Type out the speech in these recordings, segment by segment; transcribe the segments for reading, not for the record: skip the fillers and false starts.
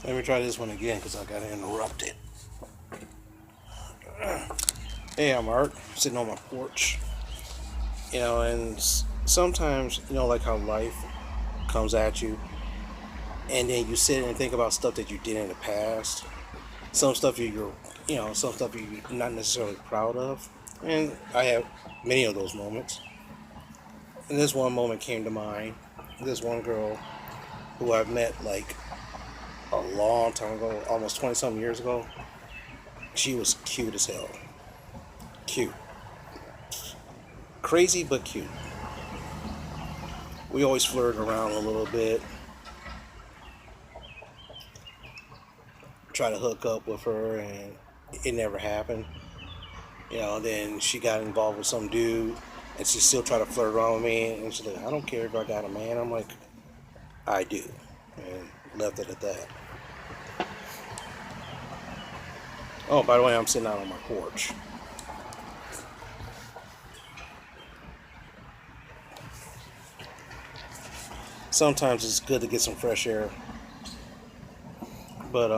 Let me try this one again because I got interrupted. Hey, I'm Art, sitting on my porch. And sometimes, like how life comes at you, and then you sit and think about stuff that you did in the past. Some stuff some stuff you're not necessarily proud of. And I have many of those moments. And this one moment came to mind. This one girl who I've met like a long time ago, almost 20 something years ago. She was cute as hell. Cute. Crazy but cute. We always flirted around a little bit. Try to hook up with her, and it never happened. Then she got involved with some dude, and she still tried to flirt around with me. And she's like, I don't care if I got a man. I'm like, I do. And left it at that. Oh, by the way, I'm sitting out on my porch. Sometimes it's good to get some fresh air. But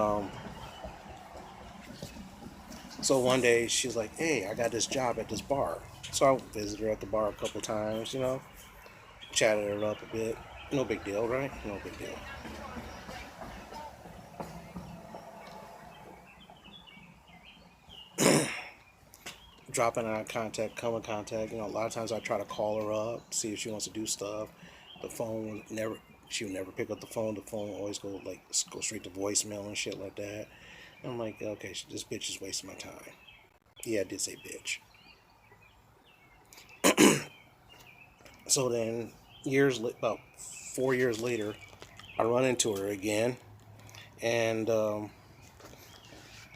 so one day she's like, "Hey, I got this job at this bar." So I visited her at the bar a couple times, chatted her up a bit. No big deal, right? No big deal. Dropping out of contact, come in contact. A lot of times I try to call her up, see if she wants to do stuff. The phone would never, she would never pick up the phone. The phone would always go straight to voicemail and shit like that. And I'm like, okay, this bitch is wasting my time. Yeah, I did say bitch. So then, about 4 years later, I run into her again, and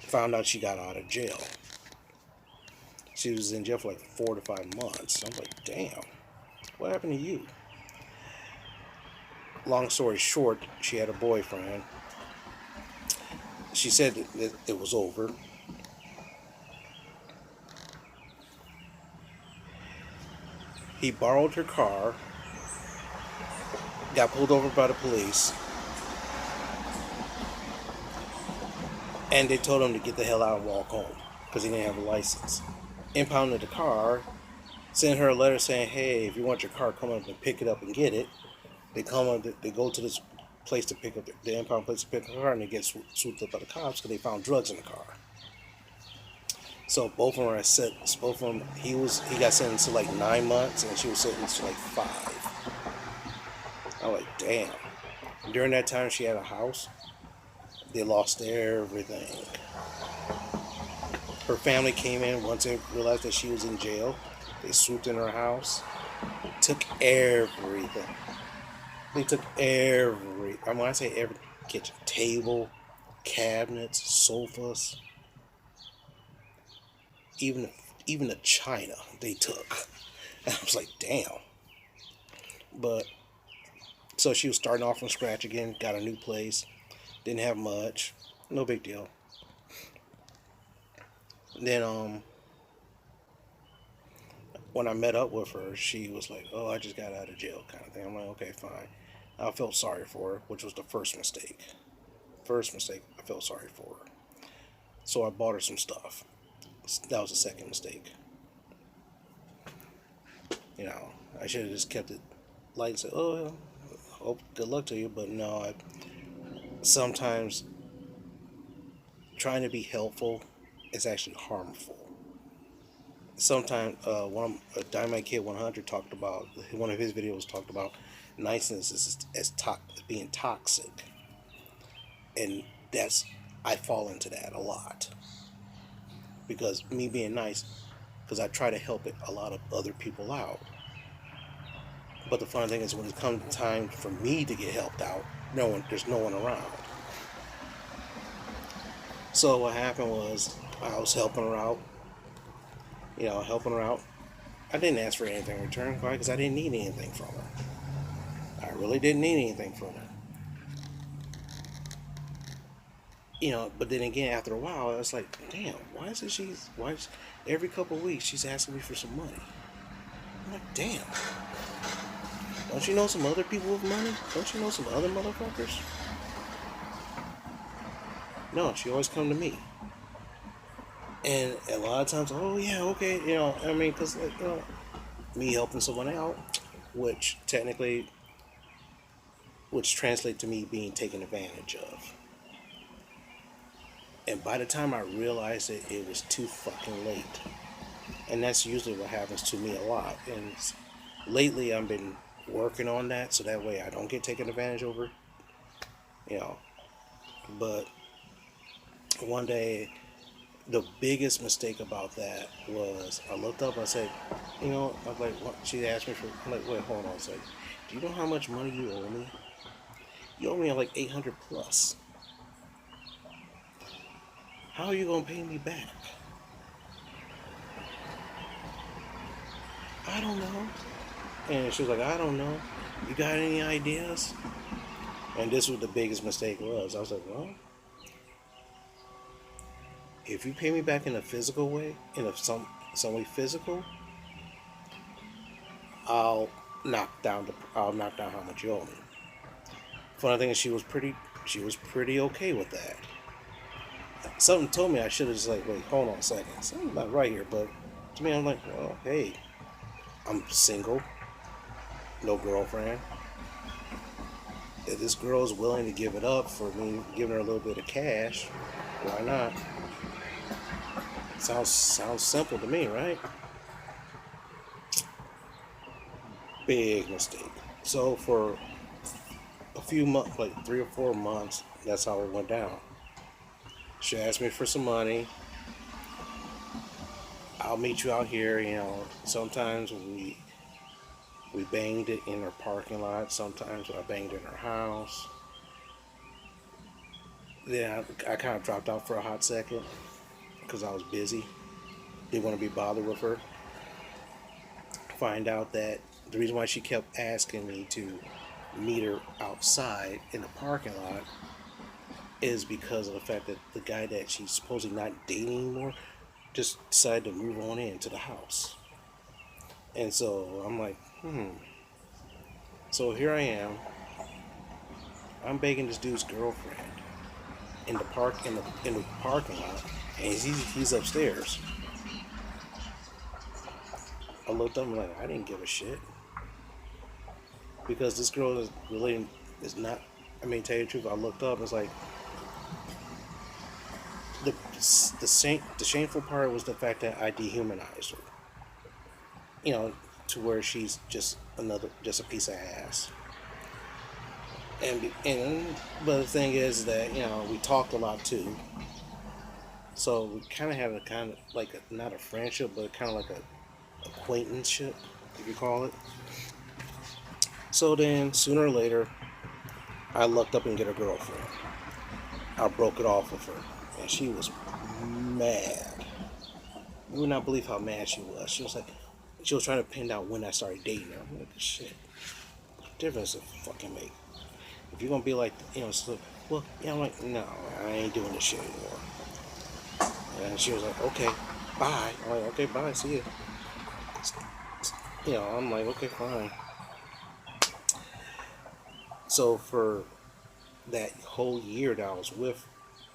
found out she got out of jail. She was in jail for like 4 to 5 months. I'm like, damn, what happened to you? Long story short, she had a boyfriend. She said that it was over. He borrowed her car, got pulled over by the police, and they told him to get the hell out and walk home because he didn't have a license. Impounded the car, sent her a letter saying, hey, if you want your car, come up and pick it up and get it. They go to this place to pick up the impound place to pick up the car, and they get swooped up by the cops because they found drugs in the car. So both of them are set. Both of them, he got sentenced to like 9 months, and she was sentenced to like 5. I'm like, damn. During that time, she had a house. They lost everything. Her family came in once they realized that she was in jail. They swooped in her house, took everything. They took when I say every kitchen table, cabinets, sofas, even the china they took. And I was like, damn. But so she was starting off from scratch again, got a new place, didn't have much, no big deal. Then when I met up with her, she was like, "Oh, I just got out of jail," kind of thing. I'm like, "Okay, fine." I felt sorry for her, which was the first mistake. First mistake, I felt sorry for her. So I bought her some stuff. That was the second mistake. I should have just kept it light and said, "Oh, hope good luck to you." But no, sometimes trying to be helpful is actually harmful. Sometimes Dynamite Kid 100 talked about, one of his videos talked about niceness as being toxic, and I fall into that a lot because me being nice, because I try to help a lot of other people out. But the funny thing is, when it comes time for me to get helped out, there's no one around. So what happened was I was helping her out. Helping her out. I didn't ask for anything in return, why? Because I didn't need anything from her. I really didn't need anything from her. But then again, after a while, I was like, damn, why is every couple of weeks she's asking me for some money? I'm like, damn. Don't you know some other people with money? Don't you know some other motherfuckers? No, she always come to me. And a lot of times, oh yeah, okay, I mean, because like, me helping someone out, which technically, which translate to me being taken advantage of. And by the time I realized it, it was too fucking late. And that's usually what happens to me a lot. And lately, I've been working on that so that way I don't get taken advantage over. You know, but one day, the biggest mistake about that was I looked up. I said, I'm like, what? She asked me for. I'm like, wait, hold on a second. Do you know how much money you owe me? You owe me like 800 plus. How are you gonna pay me back? I don't know. And she was like, I don't know. You got any ideas? And this was the biggest mistake was. I was like, well, if you pay me back in a physical way, some way physical, I'll I'll knock down how much you owe me. Funny thing is, she was pretty okay with that. Something told me I should have just like, wait, hold on a second, something's not right here. But to me, I'm like, well, hey, I'm single, no girlfriend. If this girl is willing to give it up for me giving her a little bit of cash, why not? Sounds simple to me, right? Big mistake. So for a few months, like 3 or 4 months, that's how it went down. She asked me for some money. I'll meet you out here. Sometimes we banged it in her parking lot. Sometimes I banged in her house. Then I kind of dropped out for a hot second because I was busy. Didn't want to be bothered with her. Find out that the reason why she kept asking me to meet her outside in the parking lot is because of the fact that the guy that she's supposedly not dating anymore just decided to move on into the house. And so I'm like, So here I am. I'm begging this dude's girlfriend in the parking lot, and he's upstairs. I looked up and like I didn't give a shit because this girl is not. I mean, tell you the truth, I looked up. It's like the the shameful part was the fact that I dehumanized her. To where she's just a piece of ass. And but the thing is that we talked a lot too. So we kind of had a kind of like not a friendship, but kind of like a acquaintanceship, if you call it. So then, sooner or later, I looked up and get a girlfriend. I broke it off with her, and she was mad. You would not believe how mad she was. She was trying to pin down when I started dating her. I'm like, shit, what difference does it fucking make? If you're gonna be like, so, well, yeah, I'm like, no, I ain't doing this shit anymore. And she was like, okay, bye. I'm like, okay, bye, see you. I'm like, okay, fine. So for that whole year that I was with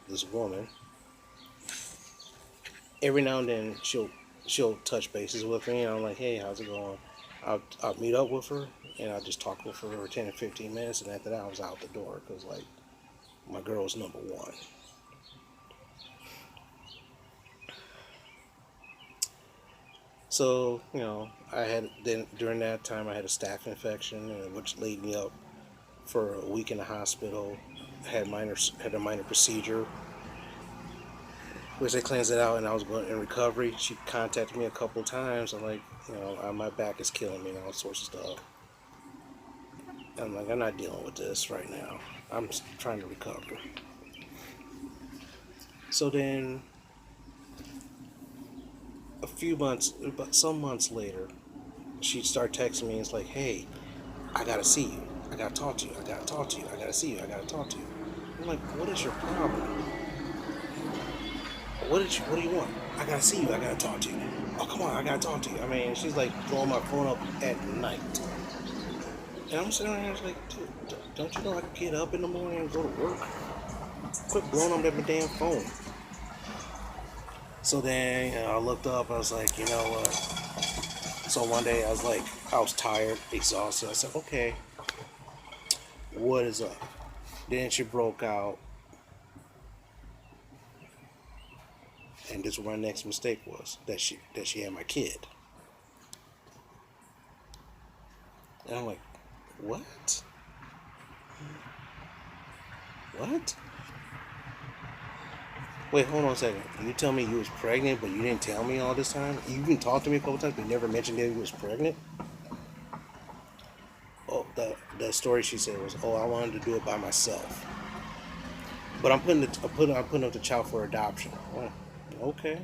this woman, every now and then she'll touch bases with me, and I'm like, hey, how's it going? I'll meet up with her, and I'll just talk with her for 10 or 15 minutes, and after that I was out the door because like my girl's number one. So I had then during that time I had a staph infection, which laid me up for a week in the hospital. Had a minor procedure, which they cleansed it out, and I was going in recovery. She contacted me a couple of times. I'm like, my back is killing me and all sorts of stuff. I'm like, I'm not dealing with this right now. I'm trying to recover. So then, some months later, she started texting me. And it's like, hey, I gotta see you. I gotta talk to you. I gotta talk to you. I gotta see you. I gotta talk to you. I'm like, what is your problem? What do you want? I gotta see you. I gotta talk to you. Oh, come on. I gotta talk to you. I mean, she's like blowing my phone up at night. And I'm sitting around here like, dude, don't you know I can get up in the morning and go to work? Quit blowing up that damn phone. So then I looked up. I was like, you know what? So one day I was tired, exhausted. I said, okay, what is up? Then she broke out, and this is what my next mistake was, that she had my kid. And I'm like, what? What? Wait, hold on a second. You tell me you was pregnant, but you didn't tell me all this time? You even talked to me a couple times, but you never mentioned that you was pregnant? Oh, the story she said was, oh, I wanted to do it by myself. But I'm putting up the child for adoption. Oh, okay.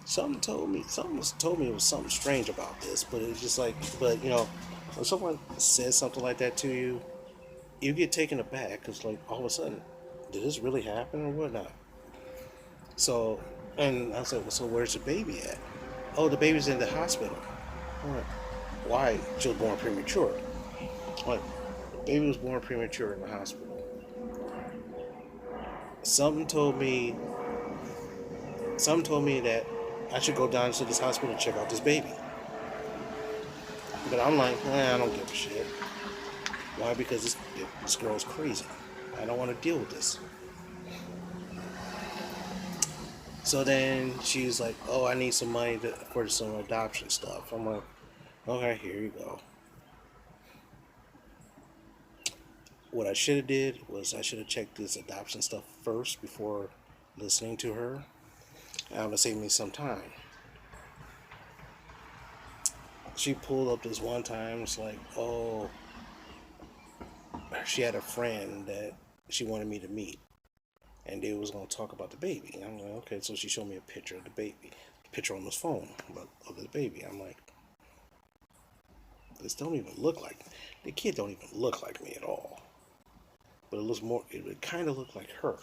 Something told me it was something strange about this, but it's just like, but when someone says something like that to you, you get taken aback because like all of a sudden, did this really happen or whatnot? So, and I was like, well, so where's the baby at? Oh, the baby's in the hospital. I'm like, why? She was born premature. I'm like, the baby was born premature in the hospital. Something told me, something told me that I should go down to this hospital and check out this baby. But I'm like, I don't give a shit. Why? Because this girl's crazy. I don't want to deal with this. So then she's like, oh, I need some money for some adoption stuff. I'm like, okay, here you go. What I should have did was I should have checked this adoption stuff first before listening to her. That would have saved me some time. She pulled up this one time. It's like, oh, she had a friend that she wanted me to meet, and they was gonna talk about the baby. And I'm like, okay. So she showed me a picture of the baby, picture on his phone of the baby. I'm like, this don't even look like the kid. Don't even look like me at all. But it looks more. It kind of looked like her,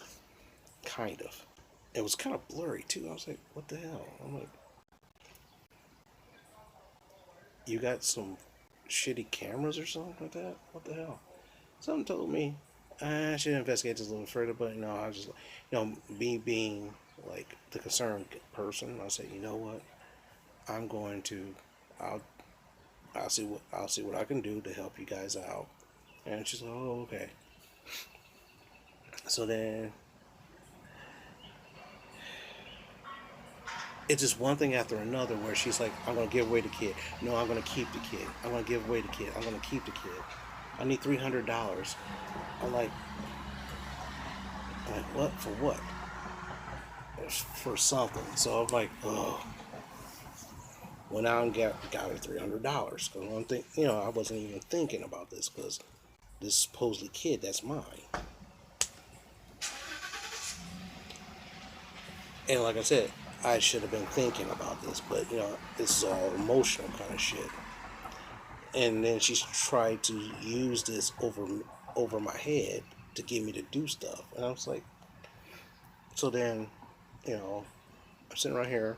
kind of. It was kind of blurry too. I was like, what the hell? I'm like, you got some shitty cameras or something like that? What the hell? Something told me I should investigate this a little further, but I was just, me being like the concerned person, I said, you know what? I'm going to, I'll, I'll see what I can do to help you guys out. And she's like, oh, okay. So then it's just one thing after another where she's like, I'm gonna give away the kid. No, I'm gonna keep the kid. I'm gonna give away the kid. I'm gonna keep the kid. I need $300. I'm like, what for what? For something. So I'm like, oh. Went out and got her $300 because one thing, I wasn't even thinking about this because this supposedly kid that's mine. And like I said, I should have been thinking about this, but this is all emotional kind of shit. And then she's tried to use this over my head to get me to do stuff, and I was like, so then, I'm sitting right here.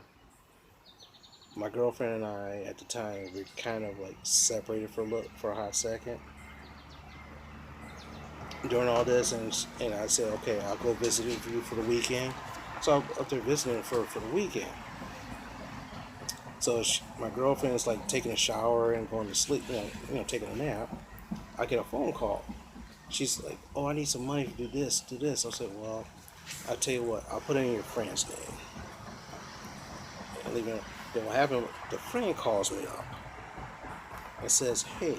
My girlfriend and I at the time we kind of like separated for a hot second during all this, and I said, okay, I'll go visit you for the weekend. So I'm up there visiting for the weekend. So my girlfriend is like taking a shower and going to sleep, taking a nap. I get a phone call. She's like, oh, I need some money to do this, do this. I said, well, I'll tell you what, I'll put it in your friend's name. And then what happened, the friend calls me up and says, hey,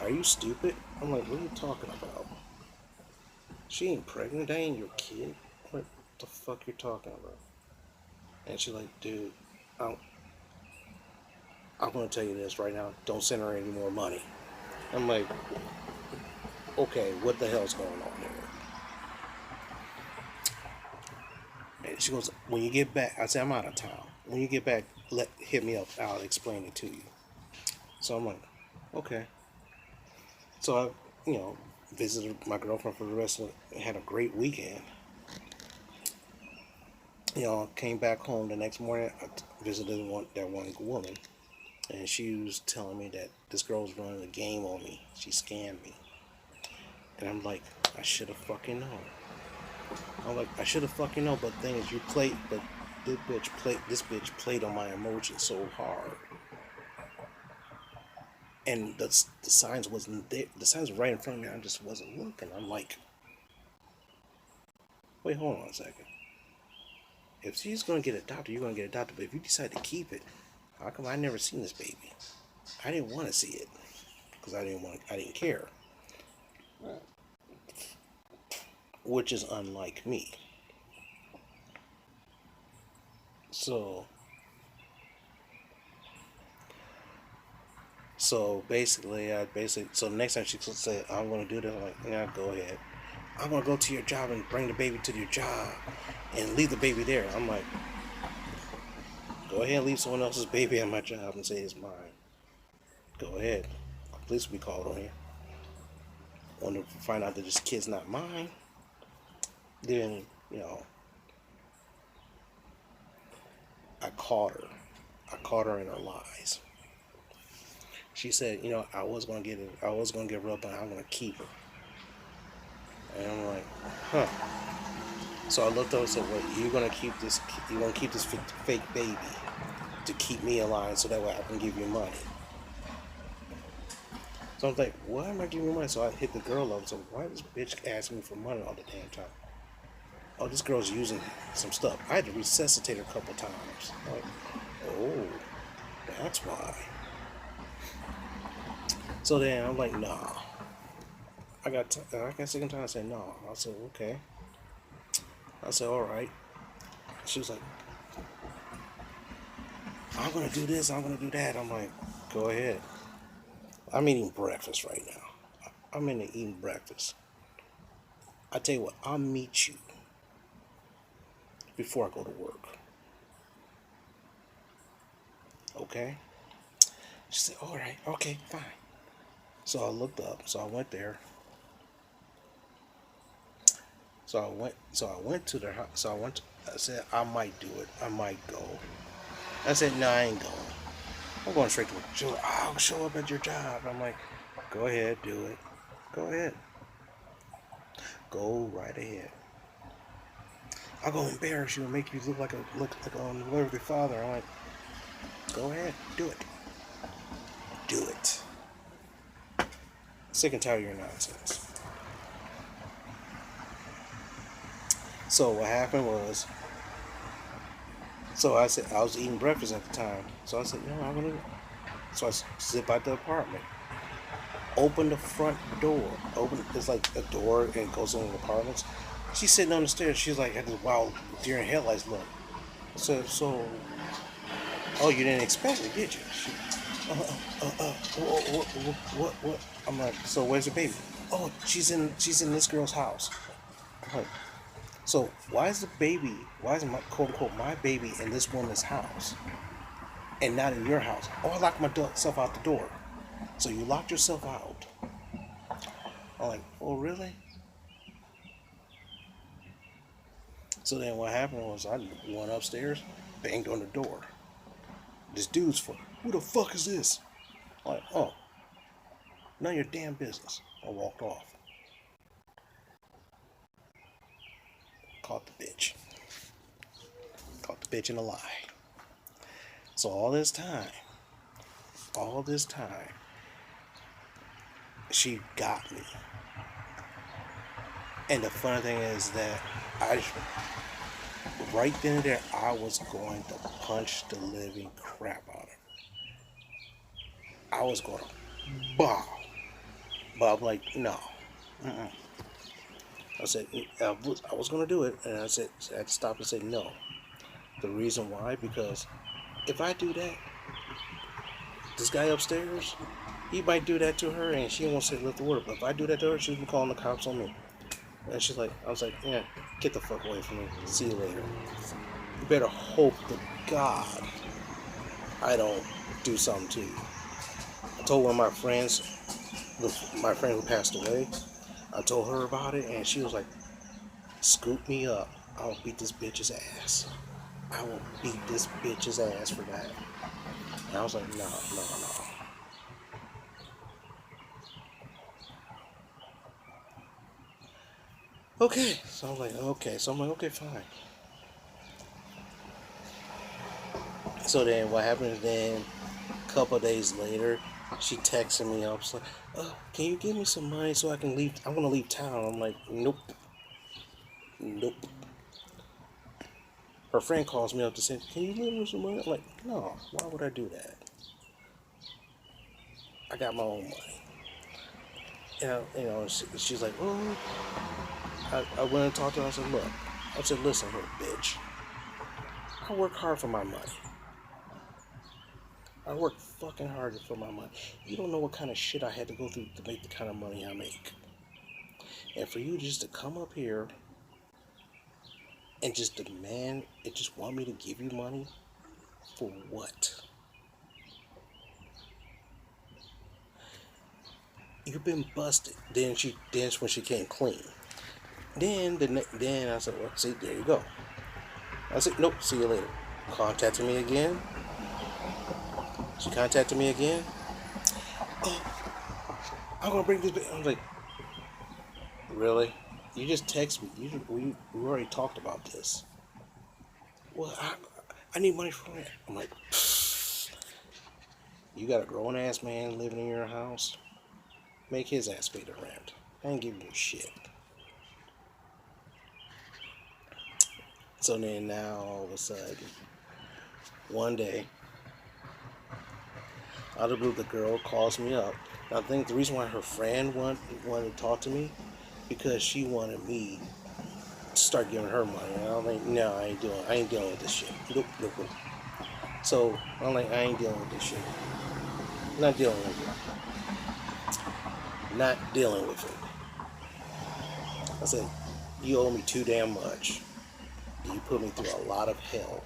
are you stupid? I'm like, what are you talking about? She ain't pregnant, that ain't your kid. What the fuck you talking about? And she's like, dude, I'm, I'm gonna tell you this right now. Don't send her any more money. I'm like, okay, what the hell's going on here? And she goes, when you get back, I say, I'm out of town. When you get back, hit me up. I'll explain it to you. So I'm like, okay. So I, visited my girlfriend for the rest of it. Had a great weekend. Came back home the next morning. I visited that one woman, and she was telling me that this girl was running a game on me. She scammed me, and I'm like, I should have fucking known. I'm like, I should have fucking known, but the thing is, but this bitch played on my emotions so hard. And the signs wasn't there. The signs were right in front of me. I just wasn't looking. I'm like, wait, hold on a second. If she's gonna get adopted, you're gonna get adopted. But if you decide to keep it, how come I never seen this baby? I didn't want to see it because I didn't care. Which is unlike me. So so next time she said, I'm gonna do that, I'm like, yeah, go ahead. I'm gonna go to your job and bring the baby to your job and leave the baby there. I'm like, go ahead and leave someone else's baby at my job and say it's mine. Go ahead. Police will be called on here. When they find out that this kid's not mine, then, I caught her. I caught her in her lies. She said, I was gonna get her up, and I'm gonna keep her. And I'm like, huh. So I looked over and said, "What? You're gonna keep this? You're gonna keep this fake baby to keep me alive, so that way I can give you money?" So I was like, "Why am I giving you money?" So I hit the girl up. So why is this bitch asking me for money all the damn time? Oh, this girl's using some stuff. I had to resuscitate her a couple times. I'm like, oh, that's why. So then I'm like, nah. I got sick and tired. I said, no. I said, okay. I said, all right. She was like, I'm gonna do this, I'm gonna do that. I'm like, go ahead. I'm eating breakfast right now. I'm in there eating breakfast. I tell you what, I'll meet you before I go to work. Okay? She said, all right, okay, fine. So I looked up, so I went there. So I went to their house. I said, I might do it. I might go. I said, no, I ain't going. I'm going straight to work. She was like, I'll show up at your job. I'm like, go ahead, do it. Go ahead. Go right ahead. I'm gonna embarrass you and make you look like a unworthy father. I'm like, go ahead, do it. Do it. Sick and tired of your nonsense. So what happened was, so I said, I was eating breakfast at the time. So I said, no, I'm gonna. So I zip out the apartment. Open the front door. It's like a door and it goes into the apartments. She's sitting on the stairs. She's like, had this wild deer in headlights look. I said, so, oh, you didn't expect it, did you? She, what? I'm like, so where's the baby? Oh, she's in this girl's house. I'm like, so why is my quote unquote my baby in this woman's house and not in your house? Oh, I locked myself out the door. So you locked yourself out. I'm like, oh really? So then what happened was I went upstairs, banged on the door. This dude's for, who the fuck is this? I'm like, oh, none of your damn business. I walked off. Caught the bitch. Caught the bitch in a lie. So all this time, she got me. And the funny thing is that right then and there, I was going to punch the living crap out of her. I was going to bow. But I'm like, no. Mm-mm. I said, I was going to do it. And I said, I had to stop and say no. The reason why, because if I do that, this guy upstairs, he might do that to her and she won't say lift the word. But if I do that to her, she'll be calling the cops on me. And she's like, I was like, yeah, get the fuck away from me. See you later. You better hope to God I don't do something to you. I told one of my friends, my friend who passed away, I told her about it and she was like, scoop me up. I will beat this bitch's ass. I will beat this bitch's ass for that. And I was like, no. Okay. So I'm like, okay. So I'm like, okay, fine. So then what happens then? A couple of days later, she texted me up. She's like, oh, can you give me some money so I can leave? I'm gonna leave town. I'm like, nope, nope. Her friend calls me up to say, can you lend me some money? I'm like, no, why would I do that? I got my own money. She's like, oh, I went and talked to her. I said, look, I said, listen here, bitch. I work hard for my money. I work fucking hard for my money. You don't know what kind of shit I had to go through to make the kind of money I make. And for you just to come up here and just demand and just want me to give you money for what? You've been busted. Then when she came clean. Then I said, well, see, there you go. I said, nope, see you later. Contacted me again. She contacted me again. Oh, I'm gonna bring this back. I was like, really? You just text me. We already talked about this. Well, I need money for rent. I'm like, you got a grown ass man living in your house? Make his ass pay the rent. I ain't giving you shit. So then now all of a sudden, one day, out of the blue, the girl calls me up. Now I think the reason why her friend wanted to talk to me because she wanted me to start giving her money. And I'm like, no, I ain't dealing with this shit. Nope, nope, nope. So I'm like, I ain't dealing with this shit. Not dealing with it. Not dealing with it. I said, you owe me too damn much. You put me through a lot of hell.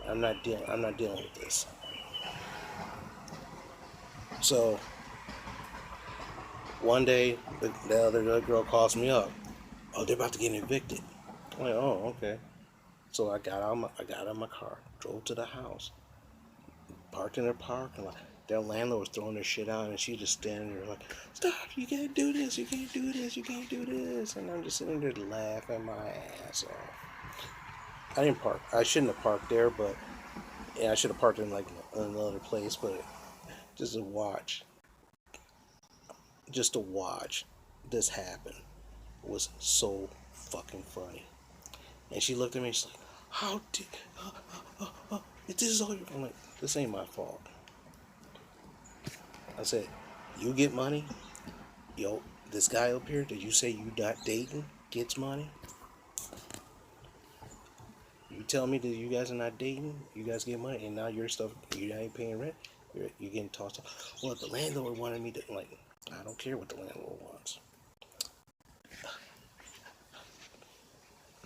I'm not dealing with this. So one day the other girl calls me up. Oh, they're about to get evicted. I'm like, oh, okay. So I got out of my car, drove to the house, parked in their parking lot. Their landlord was throwing their shit out, and she just standing there like, "Stop! You can't do this! You can't do this! You can't do this!" And I'm just sitting there laughing my ass off. I didn't park. I shouldn't have parked there, but yeah, I should have parked in like another place. But just to watch, just to watch this happen was so fucking funny. And she looked at me. And she's like, "How did? This is all your?" I'm like, "This ain't my fault." I said, "You get money, yo. This guy up here that you say you not dating gets money. You tell me that you guys are not dating. You guys get money, and now your stuff you ain't paying rent. You're getting tossed up. Well, the landlord wanted me to like. I don't care what the landlord wants.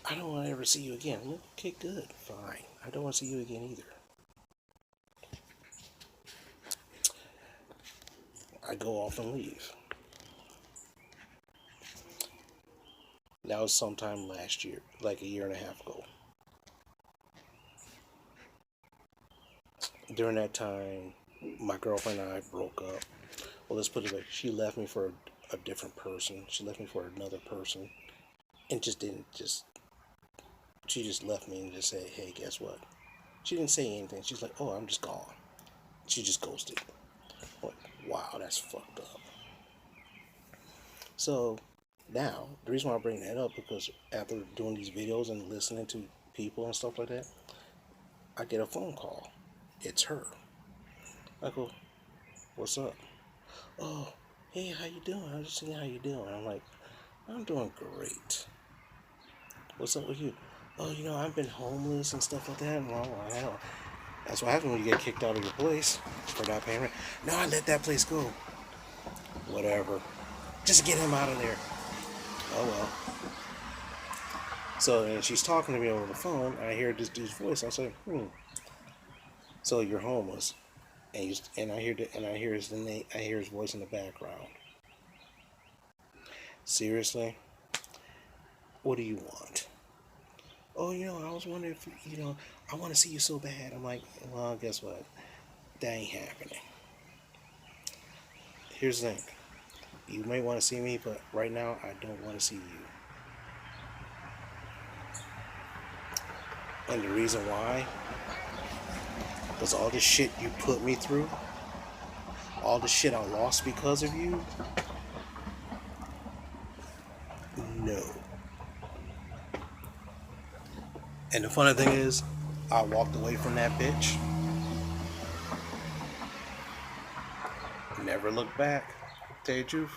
I don't want to ever see you again. I'm like, okay, good, fine. I don't want to see you again either. I go off and leave. That was sometime last year, like a year and a half ago. During that time, my girlfriend and I broke up. Well, let's put it like she left me for a different person. She left me for another person, and just didn't just. She just left me and just said, "Hey, guess what?" She didn't say anything. She's like, "Oh, I'm just gone." She just ghosted. I'm like, wow, that's fucked up. So now the reason why I bring that up because after doing these videos and listening to people and stuff like that, I get a phone call. It's her. I go, "What's up?" "Oh, hey, how you doing? I was just seeing how you doing." I'm like, "I'm doing great. What's up with you?" "Oh, I've been homeless and stuff like that." Well, hell, that's what happens when you get kicked out of your place for not paying rent. "No, I let that place go." Whatever. Just get him out of there. Oh well. So and she's talking to me over the phone. And I hear this dude's voice. I say, "So you're homeless?" And I hear his name. I hear his voice in the background. "Seriously, what do you want?" "Oh, I was wondering if I want to see you so bad." I'm like, "Well, guess what? That ain't happening. Here's the thing. You may want to see me, but right now I don't want to see you. And the reason why was all the shit you put me through, all the shit I lost because of you. No. And the funny thing is, I walked away from that bitch. Never looked back. Tell you the truth.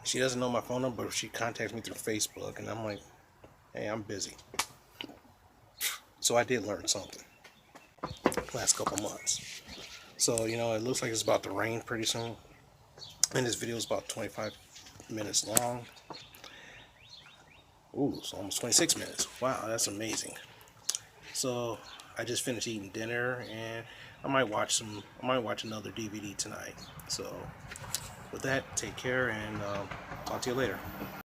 She doesn't know my phone number, but she contacts me through Facebook, and I'm like, hey, I'm busy. So I did learn something last couple months. So, you know, it looks like it's about to rain pretty soon. And this video is about 25 minutes long. Ooh, it's almost 26 minutes. Wow, that's amazing. So I just finished eating dinner, and I might watch another DVD tonight. So with that, take care, and talk to you later.